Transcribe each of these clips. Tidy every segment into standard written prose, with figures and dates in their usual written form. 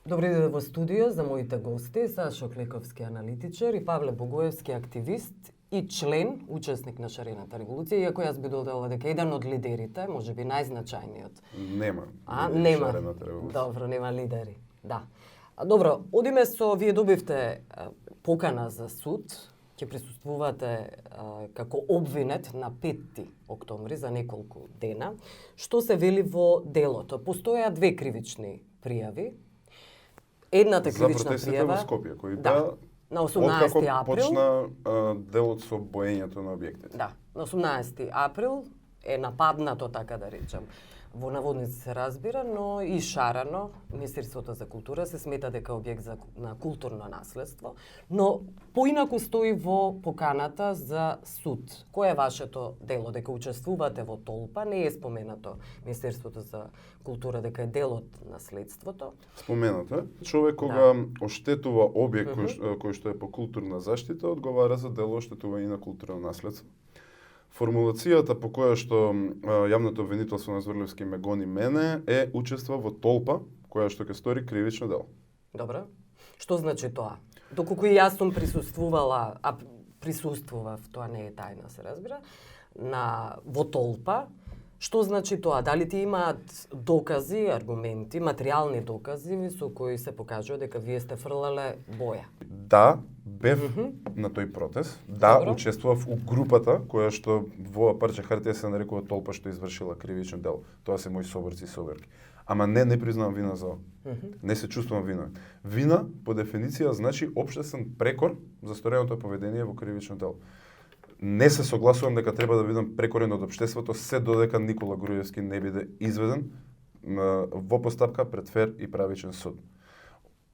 Добри ден во студио за моите гости, Сашо Клековски, аналитичар, и Павле Богоевски, активист и член, учесник на Шарената револуција, иако јас би додала дека еден од лидерите, можеби најзначајниот. Нема. Нема. Шарената револуција. Добро, нема лидери. Да. Добро, одиме вие добивте покана за суд, ќе присуствувате како обвинет на 5 октомври за неколку дена. Што се вели во делото? Постојаа 2 кривични пријави. Едната кривична за пријава во Скопје, кои на 18 април. Почна делот со боењето на објектите. Да, на 18 април е нападнато, така да речам. Во наводници се разбира, но и шарано. Министерството за култура се смета дека објект на културно наследство, но поинаку стои во поканата за суд. Кој е вашето дело? Дека учествувате во толпа, не е споменато Министерството за култура дека е дел од наследството. Споменато е. Човек кога оштетува објект кој што е по културна заштита, одговара за дело оштетување на културно наследство. Формулацијата по која што јавното обвинителство на Зверлевски ме гони мене е учества во толпа која што ќе стори кривично дело. Добро. Што значи тоа? Доколку и јас сум присуствувала, присуствував, тоа не е тајна, се разбира, во толпа, што значи тоа? Дали ти имаат докази, аргументи, материјални докази со кои се покажува дека вие сте фрлале боја? Да, бев на тој протест. Да, Добро. учествував у групата која што во парче хартија се нарекува толпа што извршила кривично дело. Тоа се мои соборци и соборки. Ама не признавам вина за ова. Не се чувствувам виновен. Вина, по дефиниција, значи општествен прекор за стореното поведение во кривично дело. Не се согласувам дека треба да бидам прекорен од општеството се додека Никола Груевски не биде изведен во постапка пред фер и правичен суд.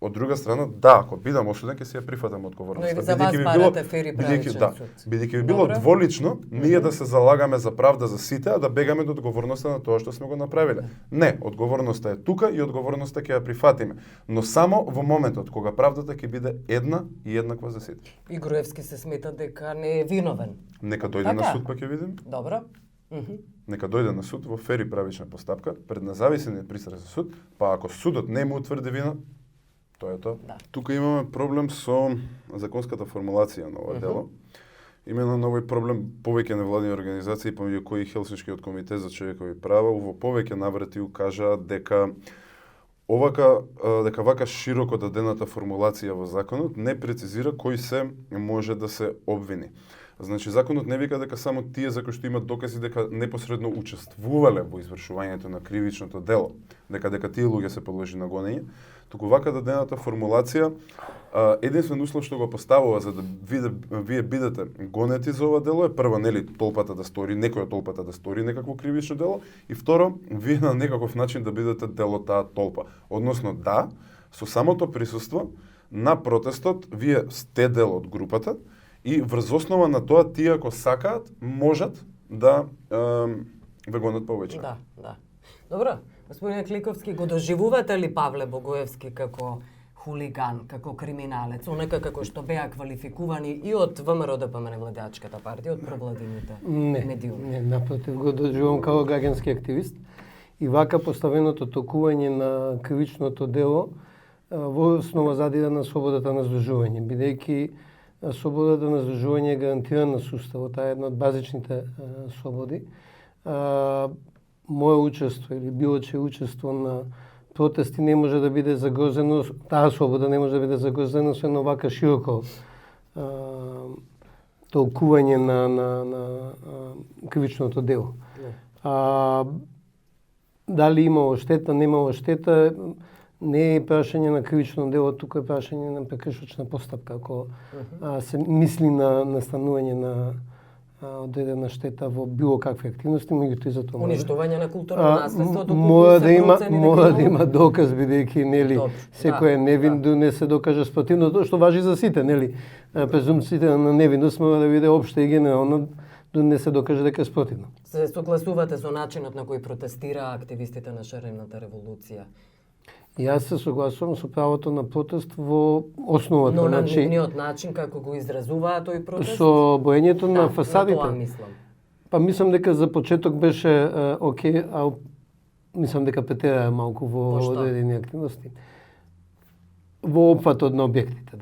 Од друга страна, да, ако бидам осуден, ќе си ја прифатам одговорноста. Но и за вас барате фер и правичен суд. Бидејќи би било дволично, ние да се залагаме за правда за сите, а да бегаме од одговорноста на тоа што сме го направиле. Не, одговорноста е тука и одговорноста ќе ја прифатиме. Но само во моментот кога правдата ќе биде една и еднаква за сите. И Груевски се смета дека не е виновен. Нека дојде на суд па ќе видиме. Добро. Нека дојде на суд во фер и правична постапка пред независен и пристрасен суд, па ако судот не му утврди вина, тоа е тоа. Да. Тука имаме проблем со законската формулација на ова дело. Именно на овој проблем повеќе невладини организации, помеѓу кои Хелсиншкиот комитет за човекови права, во повеќе наврати укажаа дека вака широко дадената формулација во законот не прецизира кој се може да се обвини. Значи, законот не вика дека само тие за кои што имат докази дека непосредно учествувале во извршувањето на кривичното дело, дека тие луѓе се подложи на гонење, туку вака дадената формулација единствен услов што го поставува за да вие бидете гонети за ова дело е прво, нели, толпата да стори, некој од толпата да стори некакво кривично дело, и второ, вие на некаков начин да бидете дел од таа толпа. Односно, да, со самото присуство на протестот вие сте дел од групата, и врз основа на тоа тие ако сакаат можат да ве гонат повеќе. Да. Добро, господине Кликовски, го доживувате ли Павле Богоевски како хулиган, како криминалец, онака како што беа квалификувани и од ВМРО ДПМН владеачката партија, од провладините медиуми? Не, напротив, го доживувам како граѓански активист и вака поставеното толкување на кривичното дело во основа задира на слободата на здружување, бидејќи слободата на здружување е гарантирана со Уставот, таа е една од базичните слободи. Моје учество или било че учество на протести не може да биде загрозено, таа слобода не може да биде загрозено со едно вака широко толкување на кривичното дело. Дали имало штета, немало штета, не е прашање на кривично дело, туку е прашање на прекршочна постапка. Ако се мисли на настанување на одредена штета во било какви активности, меѓутоа за тоа уништување на културно наследство, мора да има доказ, бидејќи нели секој е невин да не се докаже спротивно, тоа што важи за сите, нели презумпцијата на невинност мора да биде општа и генерална, да не се докаже дека е спротивно. Се согласувате со начинот на кој протестираа активистите на Шарената револуција? Јас се согласувам со правото на протест во основата. Но на нивниот начин како го изразуваа тој протест? Со боењето на фасадите. На тоа мислам. Па мислам дека за почеток беше окей, а мислам дека претераа малку во одредени активности. во опфатот на објектите.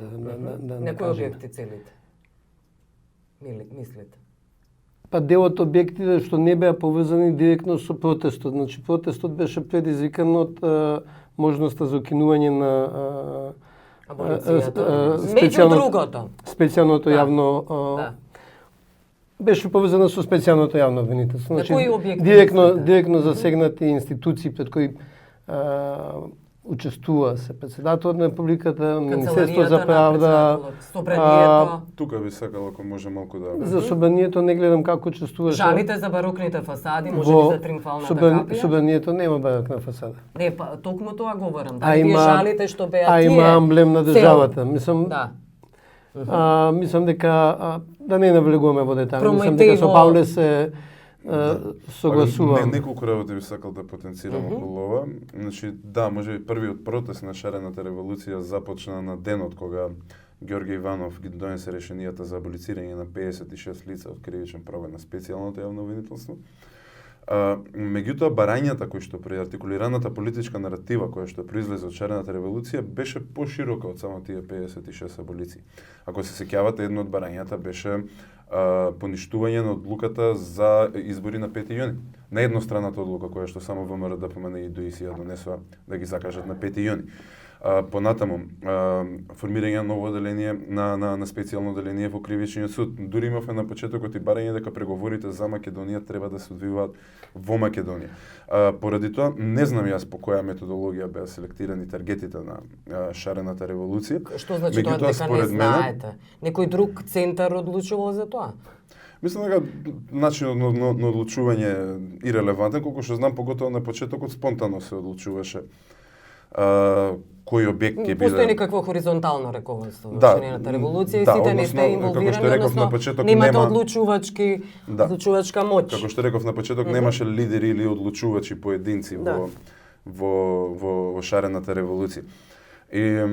На кои кажеме. објекти целите? Мислите? Па дел од објектите што не беа поврзани директно со протестот. Значи протестот беше предизвикан од можноста за укинување на Меѓу другото. специјалното Да. јавно Да. беше поврзана со специјалното јавно обвинителство. На кои објекти директно мислите? засегнати институции пред кои учествува се председателот на Републиката, Министерство за правда, Собранието, Тука би сакал ако може малку да... за собранието не гледам како учествуваше. жалите за барокните фасади, може би за триумфалната капија? Собранието нема барокна фасада. Не, па токму тоа говорам. А Дали тие има- жалите што беа тие? има амблем на цел? државата. Мислам, Да. мислам дека да не навлегуваме во детали. Мислам дека со Прометејво- Павле се согласувам. Неколку работи би сакал да потенцирам околу ова. Значи, да, може би првиот протест на шарената револуција започна на денот кога Ѓорѓе Иванов ги донесе решенијата за аболицирање на 56 лица од кривичен прогон на специјалното јавно обвинителство. Меѓутоа, барањата кои што при артикулираната политичка наратива која што произлезе од шарената револуција беше поширока од само тие 56 аболиции. Ако се сеќавате, едно од барањата беше поништување на одлуката за избори на 5 јуни. На едностранната одлука која што само ВМРО ДПМН и ДОИС ја донесува да ги закажат на 5 јуни. Понатаму, формирање на ново оделение на специјално оделение во Кривичниот суд. Дури имавме на почетокот и барање дека преговорите за Македонија треба да се одвиваат во Македонија. Поради тоа, не знам јас по која методологија беа селектирани таргетите на шарената револуција. Што значи тоа Меѓутоа, дека не според мене, знаете? Некој друг центар одлучувал за тоа? Мислам дека начинот на одлучување е ирелевантен, колку што знам, поготово на почетокот спонтано се одлучуваше кој објект ќе биде. Постои некакво хоризонтално раководство во Да, шарената револуција и да, сите не односно, сте како што инволвирани, реков на односно почеток, немате нема- Да. одлучувачка моќ. Како што реков на почеток, немаше лидери или одлучувачи поединци Да. во шарената револуција. И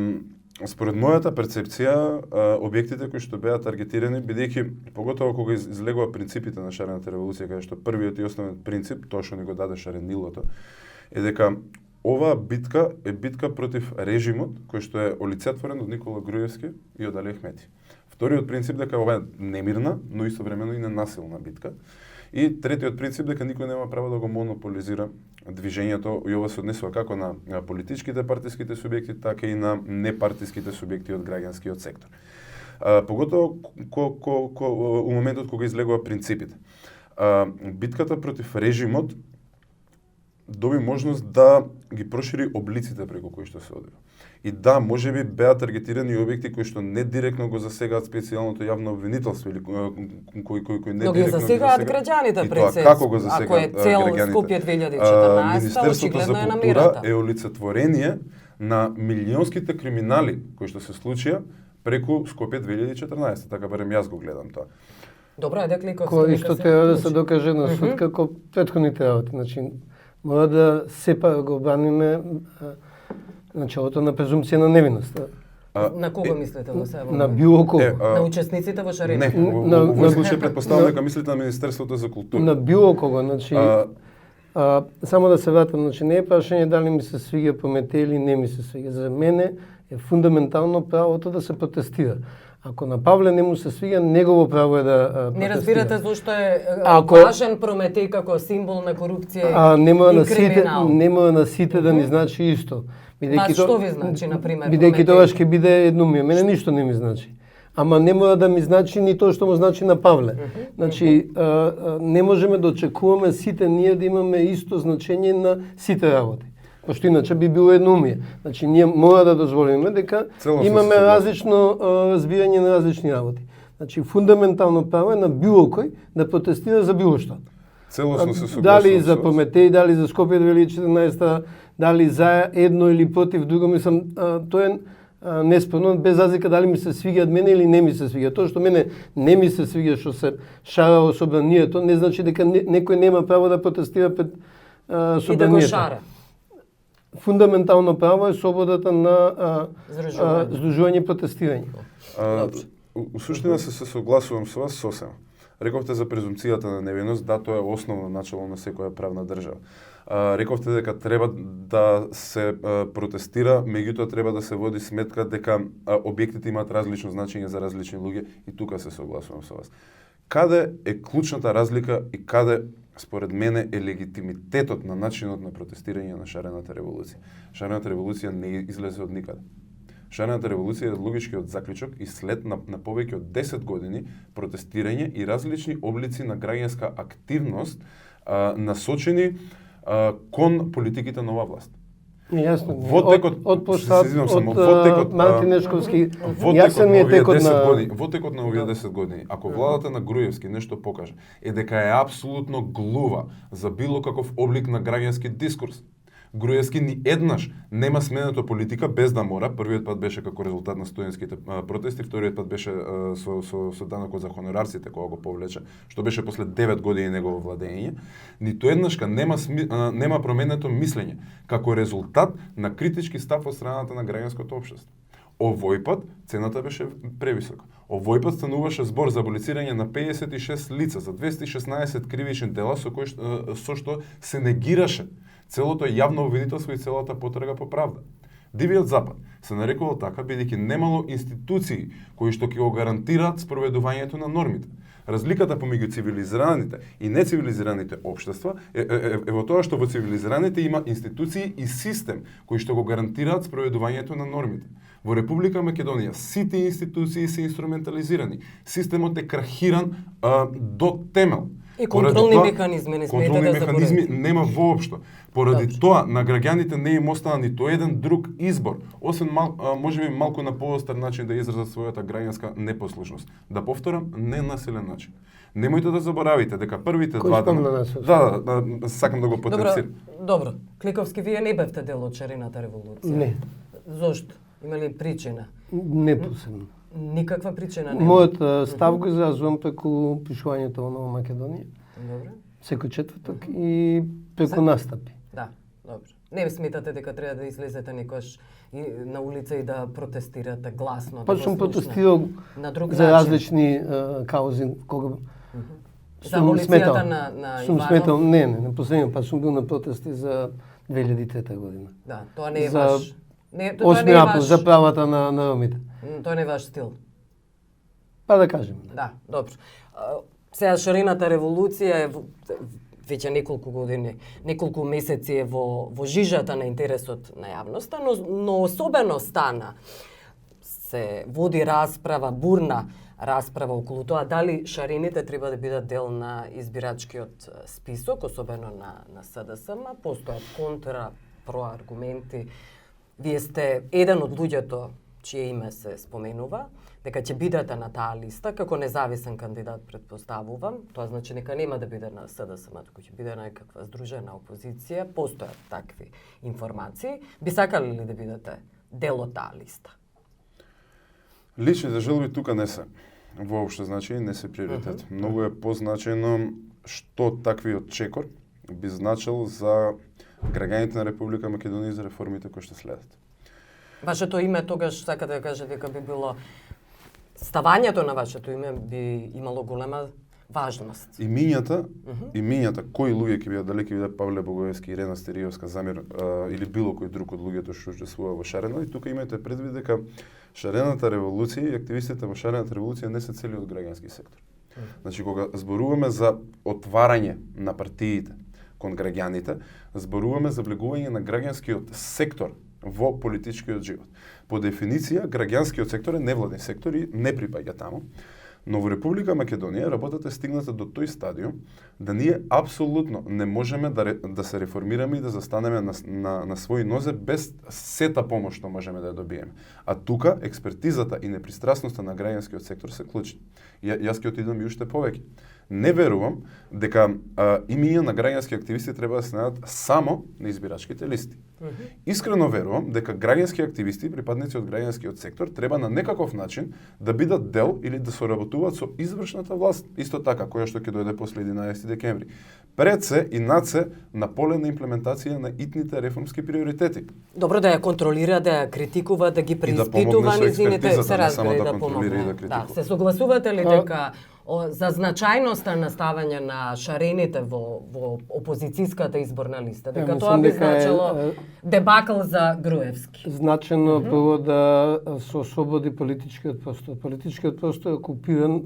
според мојата перцепција, објектите кои што беа таргетирани, бидејќи поготово кога излегува принципите на шарената револуција, каде што првиот и основен принцип, тоа што ни го даде шаренилото, е дека оваа битка е битка против режимот кој што е олицетворен од Никола Груевски и од Али Ахмети. Вториот принцип дека ова е немирна, но истовремено и ненасилна битка. И третиот принцип дека никој нема право да го монополизира движењето, и ова се однесува како на политичките партиските субјекти, така и на непартиските субјекти од граѓанскиот сектор. Поготово у моментот кога излегува принципите. Битката против режимот доби можност да ги прошири облиците преку кои што се одвива. И да, можеби беа таргетирани објекти кои што не директно го засегаат специјалното јавно обвинителство или кои не Но ги директно засегаат граѓаните И тоа пред се. како го Ако е засегаат цел граѓаните? Скопје 2014, Министерството за очигледно е култура намерата. е олицетворение на милионските криминали кои што се случија преку Скопје 2014, така барем јас го гледам тоа. Добро, ајде кликов. Кој исто треба да се докаже на суд како претходните работи. Значи, мора да сепа го браниме началото на презумпција на невиност. На кого мислите во себе? На било кого. На учесниците во Не, шарените? во овој случај претпоставам дека мислите на Министерството за култура. На било кого, значи само да се вратам, значи не е прашање дали ми се свиѓа Прометеј или не ми се свиѓа. За мене е фундаментално правото да се протестира. Ако на Павле не му се свиѓа, негово право е да протестира. Не разбирате зошто е Ако- важен Прометеј како символ на корупција нема и на сите, криминал? нема на сите да ни значи исто. Вас што ви значи, например, Бидејќи Прометеј? тоа ќе биде еднумие. Мене ништо не ми значи. Ама не мора да ми значи ни тоа што му значи на Павле. Значи, не можеме да очекуваме сите ние да имаме исто значење на сите работи. Пошто иначе би било еднумие. Значи, ние мора да дозволиме дека Целосно имаме се согласувам. различно разбирање на различни работи. Значи, фундаментално право е на било кој да протестира за било што. Целосно се согласувам. Дали за со вас. Прометеј, дали за Скопје 2014, дали за едно или против друго, мислам, тоа е неспорно, без разлика дали ми се свиѓаат мене или не ми се свиѓа. Тоа што мене не ми се свиѓа што се шара во собранието, не значи дека некој нема право да протестира пред И да го собранието. шара. Фундаментално право е слободата на Здружување. здружување и протестирање. У суштина се согласувам со вас сосема. Рековте за презумцијата на невиност, да, тоа е основно начало на секоја правна држава. Рековте дека треба да се протестира, меѓутоа треба да се води сметка дека објектите имаат различно значење за различни луѓе и тука се согласувам со вас. Каде е клучната разлика и каде според мене е легитимитетот на начинот на протестирање на шарената револуција? Шарената револуција не излезе од никаде. Шарената револуција е логичкиот заклучок и след на повеќе од 10 години протестирање и различни облици на граѓанска активност насочени кон политиките на оваа власт. Јасно. Во текот од Мартин Нешковски, во текот на овие 10 години, ако владата на Груевски нешто покаже, е дека е апсолутно глува за било каков облик на граѓански дискурс. Груевски ни еднаш нема сменето политика без да мора. Првиот пат беше како резултат на студентските протести, вториот пат беше со данокот за хонорарците кога го повлече, што беше после 9 години негово владење. Ниту еднашка нема променето мислење како резултат на критички став од страната на граѓанското општество. Овој пат цената беше превисока. Овој пат стануваше збор за аболицирање на 56 лица за 216 кривични дела со што се негираше целото јавно обвинителство и целата потрага по правда. Дивиот Запад се нарекувал така бидејќи немало институции кои што ќе го гарантираат спроведувањето на нормите. Разликата помеѓу цивилизираните и нецивилизираните општества е во тоа што во цивилизираните има институции и систем кои што го гарантираат спроведувањето на нормите. Во Република Македонија сите институции се инструментализирани. Системот е крахиран до темел. И контролни механизми не смете да заборавите. Контролни механизми нема воопшто. Поради тоа на граѓаните не им остана ниту еден друг избор, освен можеби малку на поостар начин да изразат својата граѓанска непослушност. Да повторам, ненасилен начин. Немојте да заборавите дека првите два дена... Да, сакам да го потенцирам. Добро. Кликовски, вие не бевте дел од шарената револуција. Не. Зошто? Има ли причина? Не посебно. Никаква причина нема. Мојот став го изразувам преку пишувањето во Нова Македонија. Добро. Секој четврток и преку настапи. Да, добро. Не сметате дека треба да излезете некојаш на улица и да протестирате гласно? Па сум протестирал за различни каузи кога за аболицијата на сум Иванов? сметал, не последниот пат сум бил на протести за 2003 година. Да, тоа не е За ваш. Тоа 8 не е април ваш. за правата на ромите. Тоа не е ваш стил. Па да кажем. Да, добро. Сега шарената револуција е веќе неколку години, неколку месеци е во жижата на интересот на јавноста, но особено стана се води расправа, бурна расправа околу тоа дали шарените треба да бидат дел на избирачкиот список, особено на СДСМ. Постојат контра, проаргументи. Вие сте еден од луѓето чие име се споменува, дека ќе бидете на таа листа како независен кандидат, предпоставувам. Тоа значи нека нема да биде на СДСМ, туку ќе биде некаква здружена опозиција. Постојат такви информации. Би сакали ли да бидете дел од таа листа? Личните желби тука не се. Воопшто значи не се приоритет. Многу е позначено што таквиот чекор би значил за граѓаните на Република Македонија за реформите кои што следат. Вашето име тогаш сака да каже дека би било ставањето на вашето име би имало голема важност. Имињата кои луѓе ќе бидат, дали ќе биде Павле Богоевски, Ирена Стериевска, Замир или било кој друг од луѓето што учествува во шарена, и тука имајте предвид дека шарената револуција и активистите во шарената револуција не се цели од граѓански сектор. Значи кога зборуваме за отварање на партиите кон граѓаните, зборуваме за влегување на граѓанскиот сектор во политичкиот живот. По дефиниција, граѓанскиот сектор е невладен сектор и не припаѓа таму. Но во Република Македонија работата е стигната до тој стадиум да ние апсолутно не можеме да се реформираме и да застанеме на своји нозе без сета помош што можеме да ја добиеме. А тука експертизата и непристрасноста на граѓанскиот сектор се клучни. Јас ќе отидам и уште повеќе. Не верувам дека имиња на граѓански активисти треба да се најдат само на избирачките листи. Искрено верувам дека граѓански активисти, припадници од граѓанскиот сектор, треба на некаков начин да бидат дел или да соработуваат со извршната власт, исто така, која што ќе дојде после 11 декември. Пред се и над се на поле на имплементација на итните реформски приоритети. Добро да ја контролира, да ја критикува, да ги помогне преиспитува со низините, експертизата, се не само разбира да да контролира и помогне. да критикува. Да, се согласувате ли дека за значајноста на ставање на шарените во опозицијската изборна листа, дека тоа би значило дебакл за Груевски. Значено прво да се ослободи политичкиот простор. Политичкиот простор е окупиран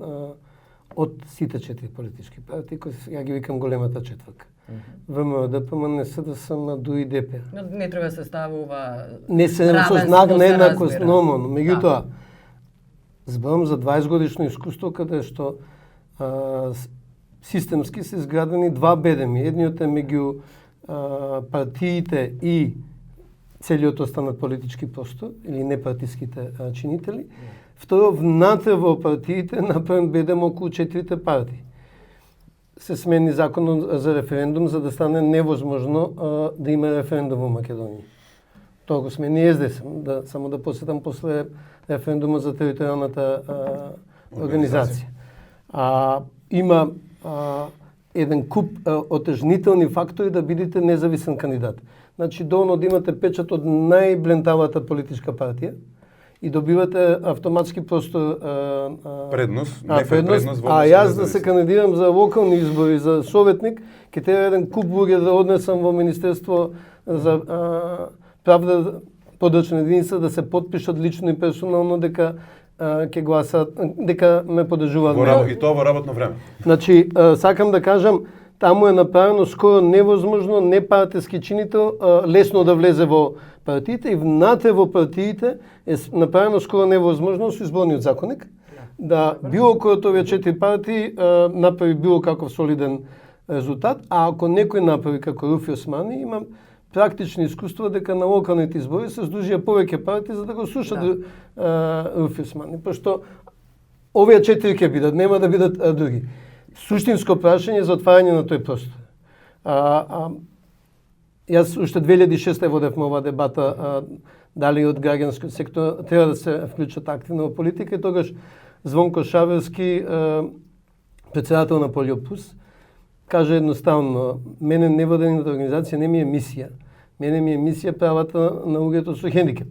од сите 4 политички партии, кои ја ги викам големата четврка. ВМРО, ДПМН, СДСМ, ДУИ, ДП. Не треба се ставува Не се со знак на еднаквост, но меѓутоа зборам за 20 годишно искуство каде што системски се изградени два бедеми. Едниот е меѓу партиите и целиот останат политички простор или непартиските чинители. Второ, внатре во партиите направен бедем околу 4 партии. Се смени законот за референдум за да стане невозможно да има референдум во Македонија. Тоа го смени СДСМ, само да посетам после референдума за територијалната организација. Има еден куп отежнителни фактори да бидете независен кандидат. Значи, доволно да имате печат од најблентавата политичка партија и добивате автоматски просто предност, јас да се кандидирам за локални избори за советник, ќе треба еден куп луѓе да однесам во Министерство за правда подрачна единица да се потпишат лично и персонално дека ќе гласат, дека ме поддржуваат. И тоа во работно време. Значи, сакам да кажам, таму е направено скоро невозможно непартиски чинител лесно да влезе во партиите и внатре во партиите е направено скоро невозможно со изборниот законник да било кој од овие 4 партии направи било каков солиден резултат, а ако некој направи како Руфи Османи, има практични искуства дека на локалните избори се сдружија повеќе партии за да го слушат Руфи Османи, пошто овие 4 ќе бидат, нема да бидат други. Суштинско прашање за отварање на тој простор. Јас уште 2006 водевме оваа дебата дали од граѓанскиот сектор треба да се вклучат активно во политика и тогаш Звонко Шаверски, председател на Полиопус, каже едноставно, мене невладената организација не ми е мисија. Мене ми е мисија правата на луѓето со хендикеп.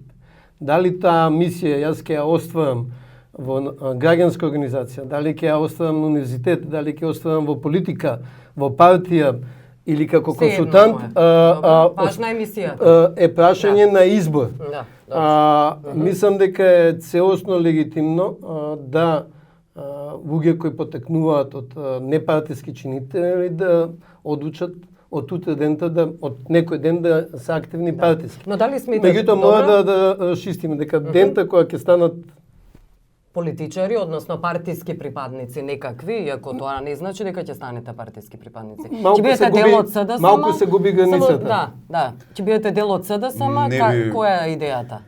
Дали таа мисија јас ќе ја остварам во граѓанска организација, дали ќе ја остварам на универзитет, дали ќе ја остварам во политика, во партија или како консултант, важна е мисијата. Е прашање на избор. Мислам дека е целосно легитимно да луѓе кои потекнуваат од непартиски чинители да одлучат од утре дента од некој ден да се активни партиски. Но дали сметате меѓутоа мора да расчистиме дека дента која ќе станат политичари, односно партиски припадници некакви, иако тоа не значи дека ќе станете партиски припадници. Ќе бидете дел од СДСМ. Малку се губи границата. Да. Ќе бидете дел од СДСМ, која е идејата?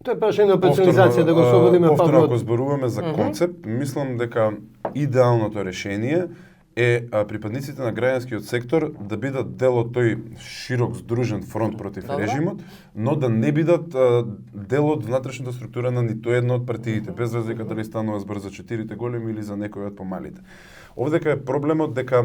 Тоа е прашање на персонализација да го ослободиме Повторно ако зборуваме за концепт, мислам дека идеалното решение е припадниците на граѓанскиот сектор да бидат дел од тој широк здружен фронт против режимот, но да не бидат дел од внатрешната структура на ниту едно од партиите, без разлика дали станува збор за 4 големи или за некој од помалите. Овдека е проблемот дека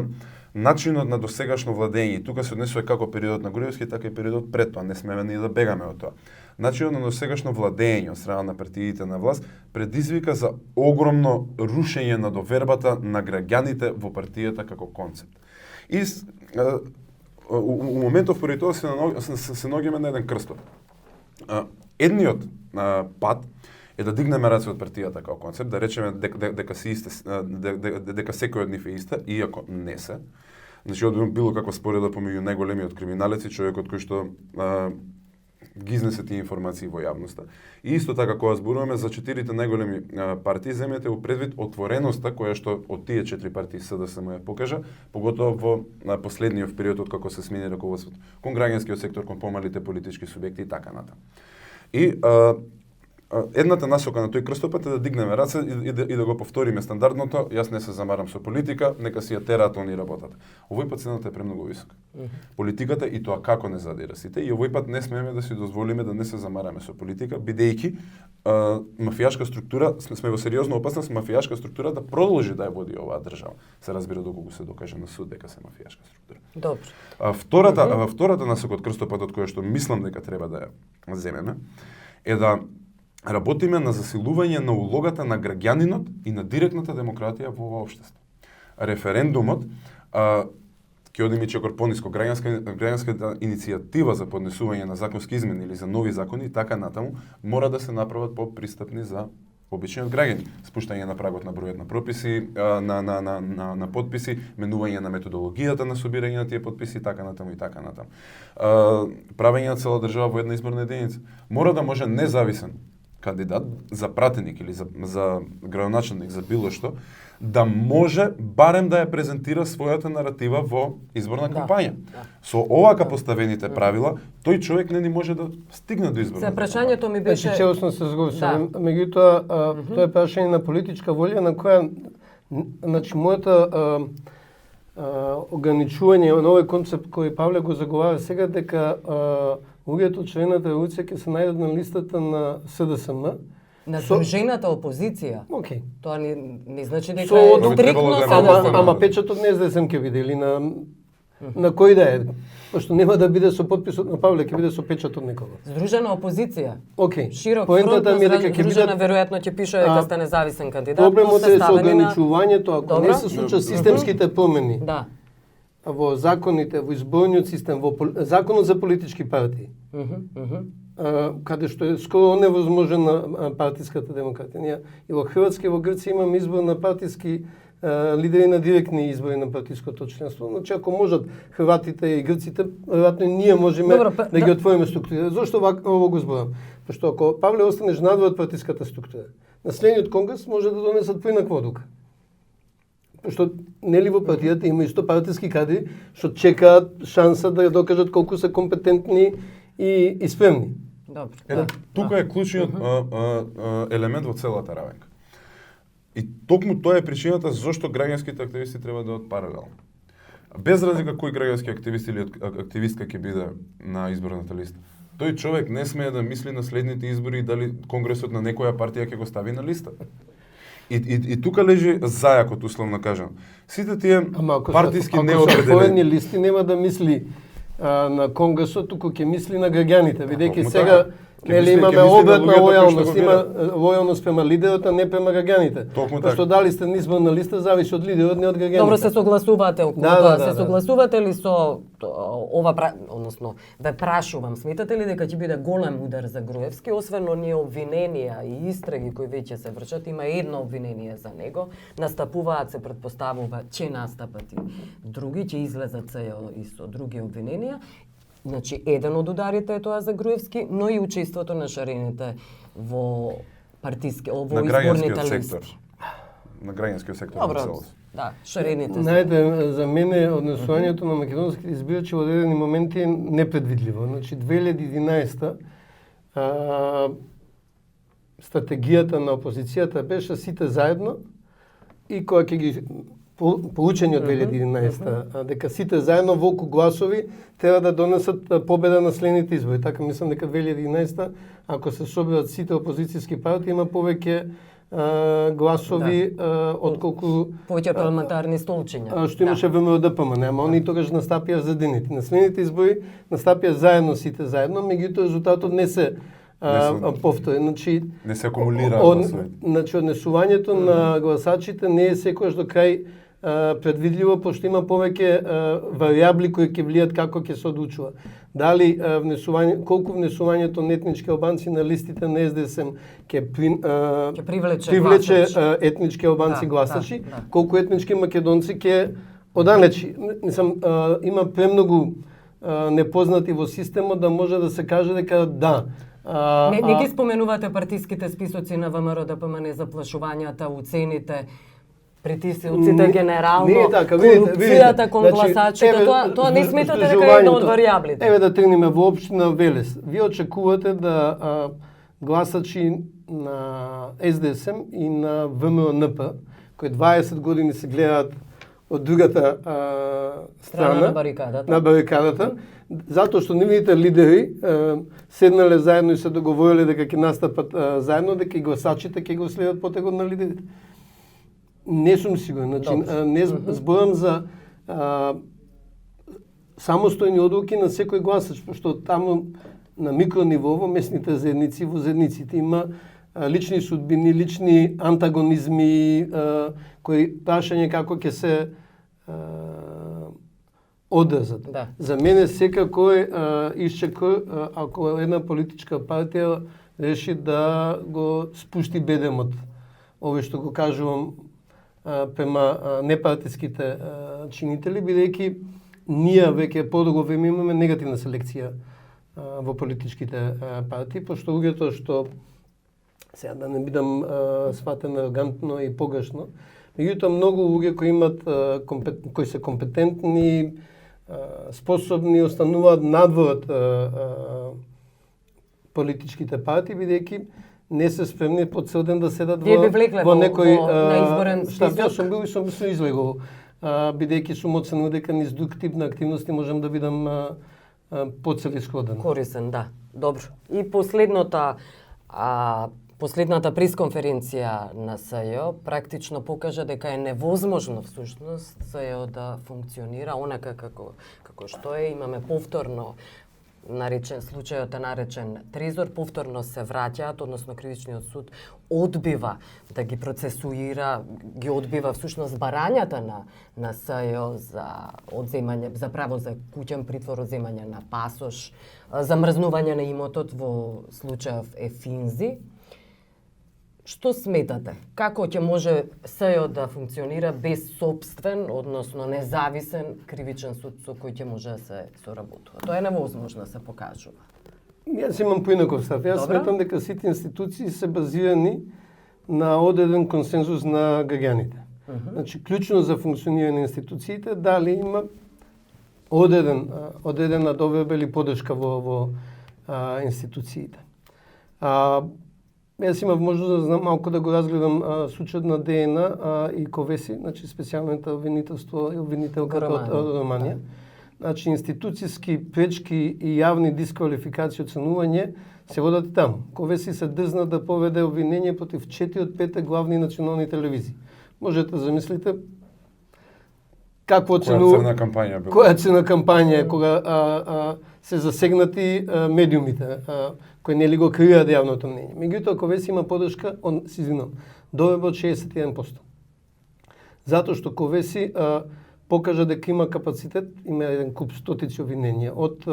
начинот на досегашно владење, тука се однесува како периодот на Груевски, така и периодот пред тоа, не смеме ни да бегаме од тоа. Начинот на досегашно владење од страна на партиите на власт предизвика за огромно рушење на довербата на граѓаните во партијата како концепт. И у моментов поради тоа се наоѓаме на еден крстот. Едниот пат е да дигнеме раце од партијата како концепт, да речеме дека секој од нив е иста, иако не се. Значи, одбивам било каква спореда помеѓу најголемиот криминалец и човекот кој што ги изнесе тие информации во јавноста. И исто така, кога зборуваме за 4 најголеми партии, земете у предвид отвореноста која што од тие 4 партии СДСМ ја покажа, поготово во последниот период од како се смени раководството кон граѓанскиот сектор, кон помалите политички субјекти и така натаму. И едната насока на тој крстопат е да дигнеме раце и да го повториме стандардното, јас не се замарам со политика, нека си ја тераат они работата. Овој пат цената е премногу висока. Политиката и тоа како не задира сите, и овој пат не смееме да си дозволиме да не се замараме со политика, бидејќи мафијашка структура, сме во сериозна опасност мафијашка структура да продолжи да ја води оваа држава. Се разбира доколку се докаже на суд дека се мафијашка структура. Добро. Втората насока од крстопатот која што мислам дека треба да ја земеме е да работиме на засилување на улогата на граѓанинот и на директната демократија во ова општество. Референдумот, ќе одиме чекор пониско, граѓанската иницијатива за поднесување на законски измени или за нови закони и така натаму, мора да се направат попристапни за обичниот граѓани. Спуштање на прагот на бројот на прописи, на подписи, менување на методологијата на собирање на тие подписи и така натаму и така натаму. Правење на цела држава во една изборна единица. Мора да може независен кандидат за пратеник или за градоначелник, за било што, да може барем да ја презентира својата наратива во изборна кампања. Со овака поставените правила, тој човек не ни може да стигне до изборна кампања. За прашањето ми беше... Значи, целосно се зговарам. Меѓутоа, тоа е прашање на политичка волја на која, значи, мојата ограничување на овој концепт кој Павле го заговара сега, дека луѓето од Червената револуција ќе се најдат на листата на СДСМ. На Сдружената опозиција. Окей. Тоа не значи дека Со е стриктно СДСМ. Ама печатот не СДСМ ќе биде или на кој да е. Пошто нема да биде со подписот на Павле, ќе биде со печатот некого. Здружена опозиција. Окей. Широк Поентата фронт, ми е дека ќе здружена бидат... веројатно ќе пише дека сте независен кандидат. Проблемот е со составени на- ограничувањето, ако не се случат системските промени Да. во законите, во изборниот систем, во законот за политички партии, каде што е скоро невозможна партиската демократија. Ние и во Хрватска и во Грција имаме избор на партиски лидери на директни избори на партиското членство. Значи, ако можат хрватите и грците, веројатно и ние можеме да ги отвориме структури. Зошто ово го зборам? Пошто ако Павле останеш надвор од партиската структура, на следниот конгрес може да донесат поинаква одлука. Пошто нели во партијата има исто партиски кадри што чекаат шанса да ја докажат колку се компетентни и спремни. Добро. Тука е клучниот елемент во целата равенка. И токму тоа е причината зошто граѓанските активисти треба да одат паралелно. Без разлика кој граѓански активист или активистка ќе биде на изборната листа, тој човек не смее да мисли на следните избори дали конгресот на некоја партија ќе го стави на листа. И тука лежи зајакот, условно кажам. Сите тие партиски неопределени... Ако се листи нема да мисли на конгресот, туку ќе мисли на граѓаните, бидејќи сега нели имаме обратна лојалност, има лојалност према лидерот, а не према граѓаните. Пошто дали сте на изборна листа зависи од лидерот, не од граѓаните. Добро, се согласувате околу тоа. Се согласувате ли со ова, односно, да прашувам, сметате ли дека ќе биде голем удар за Груевски, освен оние обвиненија и истраги кои веќе се вршат, има едно обвинение за него, настапуваат, се претпоставува, че настапат и други, ќе излезат се и со други обвиненија. Значи, еден од ударите е тоа за Груевски, но и учеството на шарените во партиски, во изборните листи. На граѓанскиот сектор. Добро, да, шарените. Знаете, за мене однесувањето на македонските избирачи во одредени моменти е непредвидливо. Значи, 2011 стратегијата на опозицијата беше сите заедно и која ќе ги получени од 2011 дека сите заедно волку гласови треба да донесат победа на следните избори. Така мислам дека 2011 ако се соберат сите опозицијски партии има повеќе гласови отколку повеќе парламентарни столчиња. Што имаше ВМРО ДПМН, ама они тогаш настапија задените. На следните избори настапија заедно сите заедно, меѓутоа резултатот не се повтори. Значи не се акумулира гласови. Значи однесувањето на гласачите не е секогаш до крај предвидливо, пошто има повеќе варијабли кои ќе влијат како ќе се одлучува. Дали колку внесувањето на етнички албанци на листите на СДСМ ќе привлече етнички албанци гласачи, колку етнички македонци ќе оддалечи. Мислам, има премногу непознати во системот да може да се каже дека да. Не ги споменувате партиските списоци на ВМРО ДПМН, заплашувањата, уцените, притисоците генерално, корупцијата кон гласачите, тоа не сметате дека е една од варијаблите. Еве да тргнеме во општина Велес. Вие очекувате да гласачи на СДСМ и на ВМРО-НП, кои 20 години се гледаат од другата страна на барикадата, затоа што нивните лидери седнале заедно и се договориле дека ќе настапат заедно, дека и гласачите ќе го следат потегот на лидерите. Не сум сигурен. Значи, не зборам за самостојни одлуки на секој гласач, пошто таму на микрониво во местните заедници, во заедниците има лични судбини, лични антагонизми, кои прашање како ќе се одржат. Да. За мене секако е исчеко ако една политичка партија реши да го спушти бедемот. Овој што го кажувам према непартиските чинители, бидејќи ние веќе подолго време имаме негативна селекција во политичките партии, пошто луѓето што сега да не бидам сватен арогантно и погрешно, меѓутоа многу луѓе кои имат кои се компетентни, способни, остануваат надвор политичките партии, бидејќи не се спремни по цел ден да седат во некој на изборен штаб. Јас сум бил и сум се излегол, бидејќи сум оценил дека низ друг тип на активности можам да бидам поцелисходен. Корисен, да. Добро. И последната пресконференција на СЈО практично покажа дека е невозможно всушност СЈО да функционира онака како што е. Имаме повторно случајот е наречен Трезор, повторно се враќаат, односно кривичниот суд одбива да ги процесуира, ги одбива всушност барањата на СЈО за одземање, за право за куќен притвор, одземање на пасош, замрзнување на имотот во случајов Ефинзи. Што сметате? Како ќе може СЈО да функционира без собствен, односно независен кривичен суд со кој ќе може да се соработува? Тоа е невозможно, се покажува. Јас имам поинаков став. Јас сметам дека сите институции се базирани на одреден консензус на граѓаните. Значи, клучно за функционирање на институциите, дали има одредена доверба или подршка во институциите. Јас имав можност да знам малку да го разгледам случајот на ДНА и Ковеси, значи специјалното обвинителство и обвинителката од Романија. Значи институциски пречки и јавни дисквалификации оценување се водат таму. Ковеси се дрзна да поведе обвинение против 4 од 5 главни национални телевизии. Можете да замислите какво оценува... Која црна кампања била? Која црна кампања е кога се засегнати медиумите, кои нели го кријат јавното мнење. Меѓутоа, Ковеси има подршка, доверба од 61%. Затоа што Ковеси покажа дека има капацитет, има еден куп стотици обвиненија од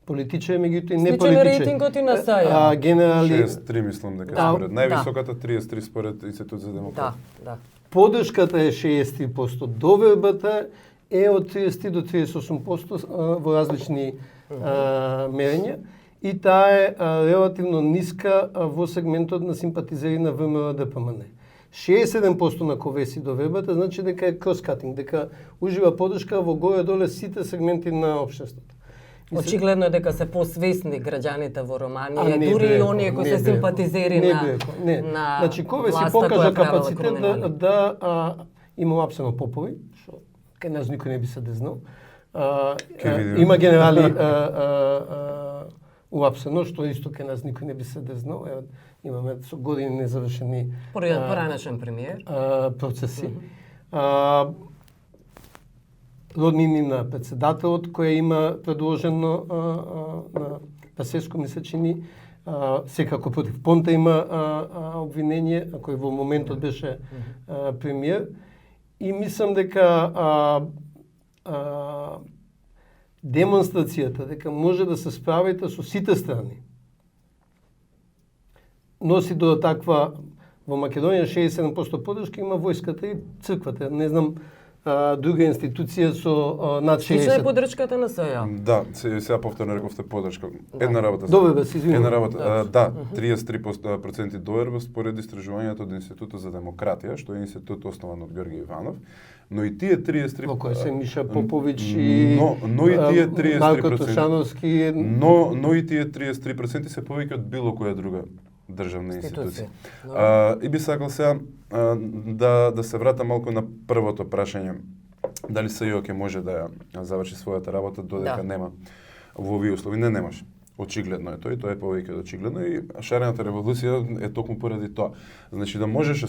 политичари, меѓутоа и не политичари. Сличен рейтингот и на СЈО. Генерали 63 мислам дека според највисоката 33 според Институт за демократија. Да. Подршката е 63%, довербата е од 30 до 38% во различни мерења и таа е релативно ниска во сегментот на симпатизери на ВМРО ДПМН. 67% на Ковеси довербата значи дека е крос-катинг, дека ужива подршка во горе-доле сите сегменти на општеството. Очигледно е дека се посвесни граѓаните во Романија, дури и оние кои се симпатизери на значи Ковеси покажа капацитет да има лапсено попови, што кај нас никој не би се дезнал. Има генерали улапсено, што исто кај нас никој не би се дезнал. Имаме со години незавршени поранешен премиер процеси. Роднини на председателот, која има предложено на Пасеско, ми се чини, секако против Понта има обвинение, кој во моментот беше премиер. И мислам дека демонстрацијата дека може да се справите со сите страни носи до таква, во Македонија 67% подршка има војската и црквата. Не знам друга институција со над 60%. Слична е подршката на СЈО. Да, сега повторно рековте подршка. Една работа. Доверба, се извинувам. Една работа. Да, 33% доверба според истражувањето од Институтот за демократија, што е институт основан од Георги Иванов, но и тие 33%... Во кој се Миша Попович и но и тие 33%... Марко Тушановски... Но и тие 33% се повеќе од било која друга државна институција. И би сакал сега да се врата малку на првото прашање. Дали СЈО ќе може да ја заврши својата работа додека нема во овие услови? Не може. Очигледно е тоа е повеќе од очигледно и шарената револуција е токму поради тоа. Значи да можеше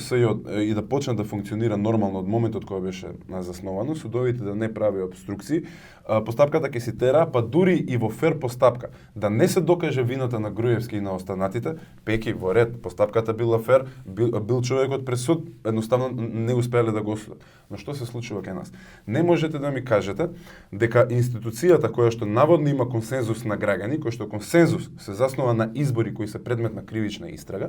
и да почне да функционира нормално од моментот кога беше засновано, судовите да не прави обструкции, постапката ќе си тера, па дури и во фер постапка, да не се докаже вината на Груевски и на останатите, пеки во ред, постапката била фер, бил човекот пред суд, едноставно не успеале да го осудат. Но што се случува кај нас? Не можете да ми кажете дека институцијата која што наводно има консензус на граѓани, кој што консензус се заснова на избори кои се предмет на кривична истрага,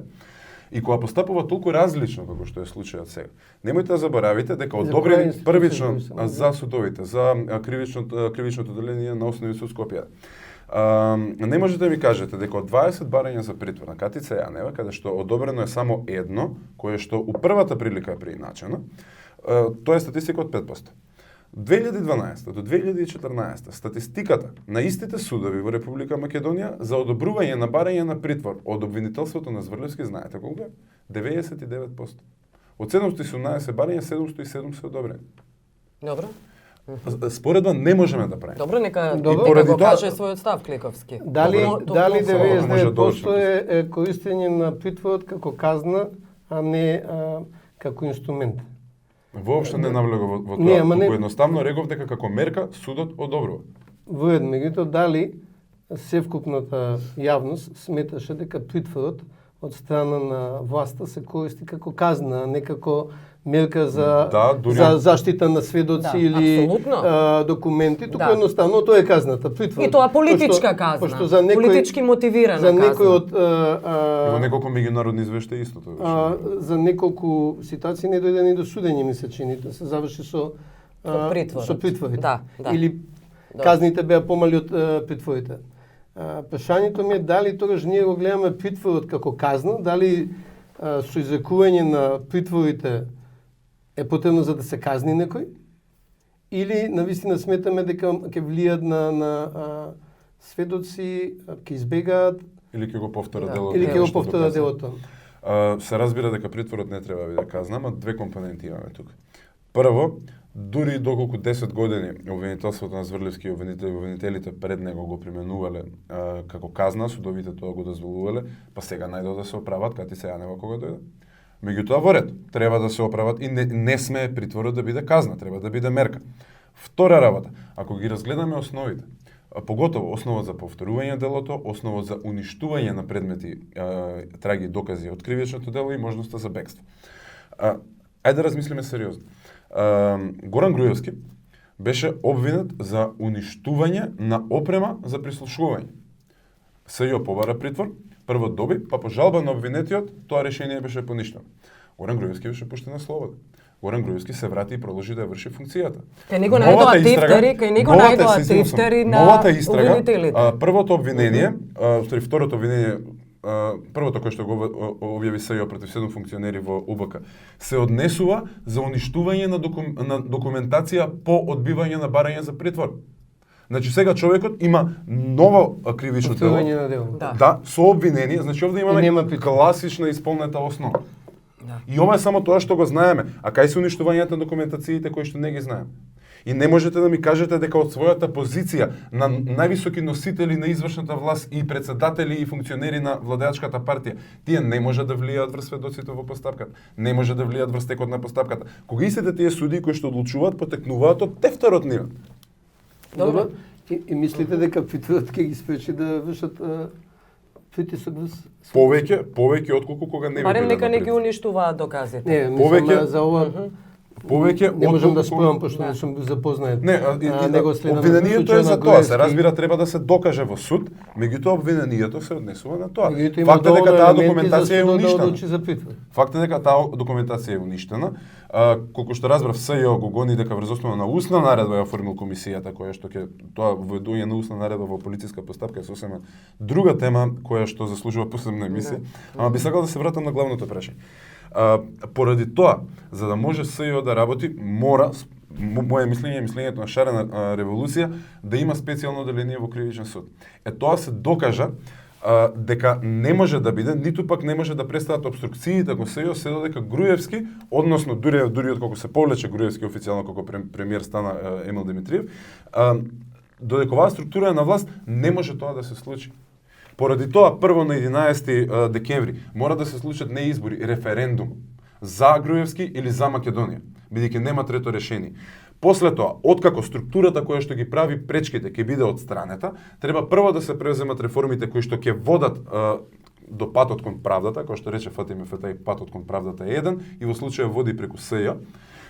и кога постапува толку различно како што е случајот сега. Немојте да заборавите дека одобрени првично за судовите, за кривичното деление на Основни суд Скопје. Не можете да ми кажете дека од 20 барања за притвор на Катица Јанева, каде што одобрено е само едно, кое што у првата прилика е преиначено, тоа е статистика од 5%. 2012 до 2014 статистиката на истите судови во Република Македонија за одобрување на барање на притвор од обвинителството на Зврлевски, знаете колку е? 99%. Од 717 барања, 707 се одобрени. Добро. Споредба не можеме да правиме. Добро, нека поради го тоа- каже својот став Кликовски. Дали Може да 99% е користење на притворот како казна, а не како инструмент? Воопшто не навлегува во тоа. Не, ама не- Туку едноставно реков дека како мерка судот одобрува. Воед, меѓутоа, дали севкупната јавност сметаше дека притворот од страна на власта се користи како казна, а не како мерка за, Да, дури- за заштита на сведоци Да, или апсолутно. документи, туку Да. едноставно тоа е казната, притворот. И тоа политичка Пошто- казна, пошто за некој, политички мотивирана за некој казна. од И во неколку меѓународни извештаи исто тоа. за неколку ситуации не дојде ни до судење, ми се чини, да се заврши со притворот. со притворите. Да, да. Или Да. казните беа помали од притворите. Прашањето ми е дали тогаш ние го гледаме притворот како казна, дали со изрекување на притворите е потребно за да се казни некој, или навистина сметаме дека ќе влијат на сведоци, ќе избегаат, Или ќе го повтора Да. делото. или како ќе го што повторат доказа. делото. Се разбира дека притворот не треба да биде казна, ама две компоненти имаме тука. Прво, дури и доколку 10 години обвинителството на Зврлевски и обвинителите пред него го применувале како казна, судовите тоа го дозволувале, па сега најдоа да се оправат, Катица Јанева кога дојде. Меѓутоа во ред, треба да се оправат и не смее притворот да биде казна, треба да биде мерка. Втора работа, ако ги разгледаме основите, поготово основот за повторување делото, основот за уништување на предмети, траги докази од кривичното дело и можноста за бегство. Ајде да размислиме сериозно. Горан Груевски беше обвинет за уништување на опрема за прислушување. СЈО побара притвор, прво доби, па по жалба на обвинетиот, тоа решение беше поништено. Горан Груевски беше пуштен на слобода. Горан Груевски се врати и продолжи да ја врши функцијата. Кај него најдоа тефтери, кај него најдоа тефтери на новата истрага, обвинителите. првото обвинение, второто обвинение, првото кое што го објави СЈО против 7 функционери во УБК, се однесува за уништување на документација по одбивање на барање за притвор. Значи сега човекот има ново кривично дело. Повторување на дело. Да. Да, со обвинение, значи овде имаме нема притвор. класична исполнета основа. Да. И ова е само тоа што го знаеме, а кај се уништувањето на документациите кои што не ги знаеме. И не можете да ми кажете дека од својата позиција на највисоки носители на извршната власт и председатели и функционери на владеачката партија, тие не може да влијаат врз сведоците во постапката, не може да влијаат врз текот на постапката. Кога истите тие судии кои што одлучуваат потекнуваат од тефтерот нива. Добро. И мислите дека притворот ќе ги спречи да вршат притисок врз Повеќе отколку кога не би Барем биле нека на не ги притвор. уништуваат доказите. Не, Повеќе- мислам за ова Повеќе не можам да отколку- спорам пошто Да. не сум бил запознаат. Не, него следам обвинението случај е за на тоа, се Груевски. разбира треба да се докаже во суд, меѓутоа обвинението се однесува на тоа. Меѓутоа има Факт е дека доволно таа елементи документација за е судот да уништена. одлучи за притвор. Факт е дека таа документација е уништена. Колку што разбрав, СЈО го гони дека врз основа на устна наредба ја оформил комисијата која што ќе тоа введување на устна наредба во полициска постапка е сосема друга тема која што заслужува посебна емисија. Ама би сакал да се вратам на главното прашање. Поради тоа, за да може СЈО да работи, мора моje мислење и мислењето на шарена револуција да има специјално оделение во кривичен суд. Тоа се докажа дека не може да биде, ниту пак не може да представат обструкциите кон СЈО, се додека Груевски, односно дури отколку се повлече Груевски официјално како премиер стана Емил Димитриев, додека оваа структура е на власт, не може тоа да се случи. Поради тоа, прво на 11 декември мора да се случат не избори, референдум за Груевски или за Македонија, бидејќи нема трето решение. После тоа, откако структурата која што ги прави пречките ќе биде отстранета, треба прво да се преземат реформите кои што ќе водат до патот кон правдата, кој што рече Фатиме Фетај, патот кон правдата е еден и во случајот води преку СЈ,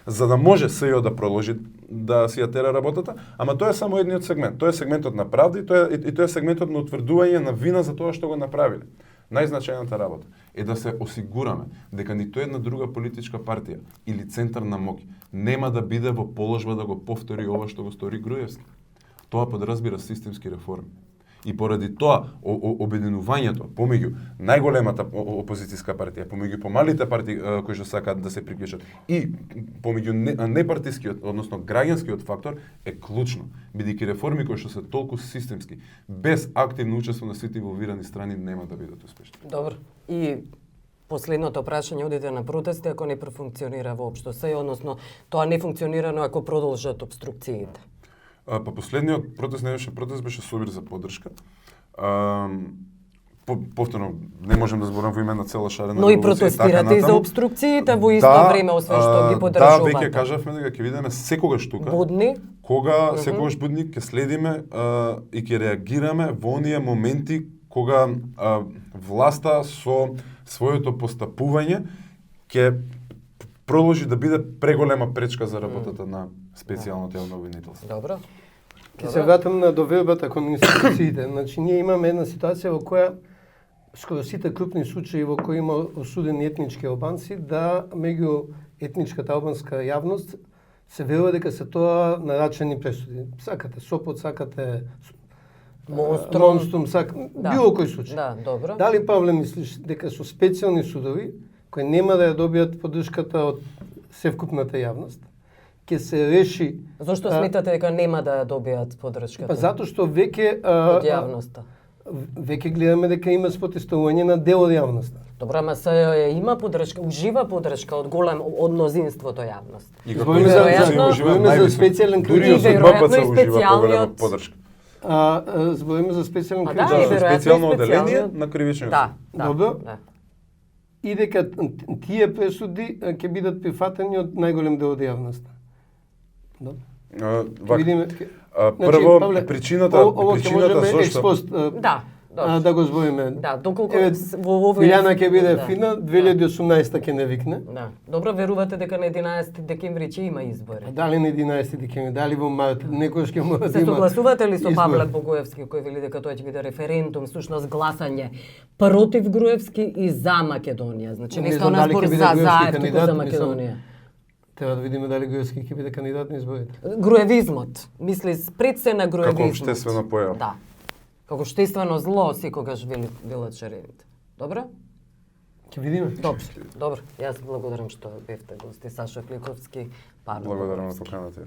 за да може СЈ да продолжи да си ја тера работата, ама тоа е само едниот сегмент. Тоа е сегментот на правда и тоа е сегментот на утврдување на вина за тоа што го направиле. Најзначајната работа е да се осигураме дека ниту една друга политичка партија или центар на моќ нема да биде во положба да го повтори ова што го стори Груевски. Тоа подразбира системски реформи. И поради тоа обединувањето помеѓу најголемата опозицијска партија, помеѓу помалите партии кои што сакаат да се приклучат и помеѓу непартискиот, односно граѓанскиот фактор е клучно, бидејќи реформи кои што се толку системски, без активно учество на сите инволвирани страни нема да бидат успешни. Добро. И последното прашање, одите на протести ако не профункционира воопшто СЈ, односно тоа не функционира, но ако продолжат обструкциите. Па последниот протест не беше протест, беше собир за поддршка. Повторно, не можем да зборам во име на цела шарена Но и револуција протестирате и за обструкциите во исто време, освен што ги Да, поддржувате. веќе кажавме дека ќе видиме секогаш тука. Будни. Кога секогаш будни ќе следиме и ќе реагираме во оние моменти кога власта со своето постапување ќе продолжи да биде преголема пречка за работата на специјалното јавно обвинителство. Добро. Ќе се вратам на довербата кон институциите. Значи, ние имаме една ситуација во која скоро сите крупни случаи во кои има осудени етнички албанци, да меѓу етничката албанска јавност се верува дека се тоа нарачени пресуди. Сакате Сопот, сакате Монструм, Да. било кој случај. Да, добро. Дали, Павле, мислиш дека со специјални судови, кои нема да ја добијат поддршката од севкупната јавност, ќе се реши... Зошто сметате дека нема да ја добијат поддршката? Па затоа што веќе од јавноста. веќе гледаме дека има спротестување на дел од јавноста. Добро, ама СЈ има поддршка, ужива поддршка од голем од мнозинството јавност. И Збориме за специјален дури од веројатно МПЦ и ужива поголема специјалниот- поддршка. Збориме за специјален А да, кривичен и суд. веројатно специјално и оделение специјалниот- на кривичниот Да, суд. да. Добро. Да. И дека тие пресуди ќе бидат прифатени од најголем дел од јавноста. Добро. Ќе видиме. Прво, Павле, причината ово ќе можеме зошто... експост Да, добро. да го збориме. Да, доколку Еве, во овој... Билјана ќе биде Да. фина, 2018 ќе не викне. Да. Добро, верувате дека на 11 декември ќе има избори? А дали на 11 декември, дали во март, некојаш ќе мора да Се има. согласувате ли со избори? Павле Богоевски кој вели дека тоа ќе биде референдум, всушност гласање против Груевски и за Македонија? Значи не Не стана знам дали збор ќе биде за Груевски туку кандидат, за мислам. Македонија. Треба да видиме дали Груевски ќе биде кандидат на изборите. Груевизмот, мисли пред се на груевизмот. Како општествена појава. Да. Како општествено зло секогаш велат шеревите. Добро? Ќе видиме. Добро. Добро. Јас благодарам што бевте гости Сашо Кликовски, Павле Благодарам на Богоевски. поканата.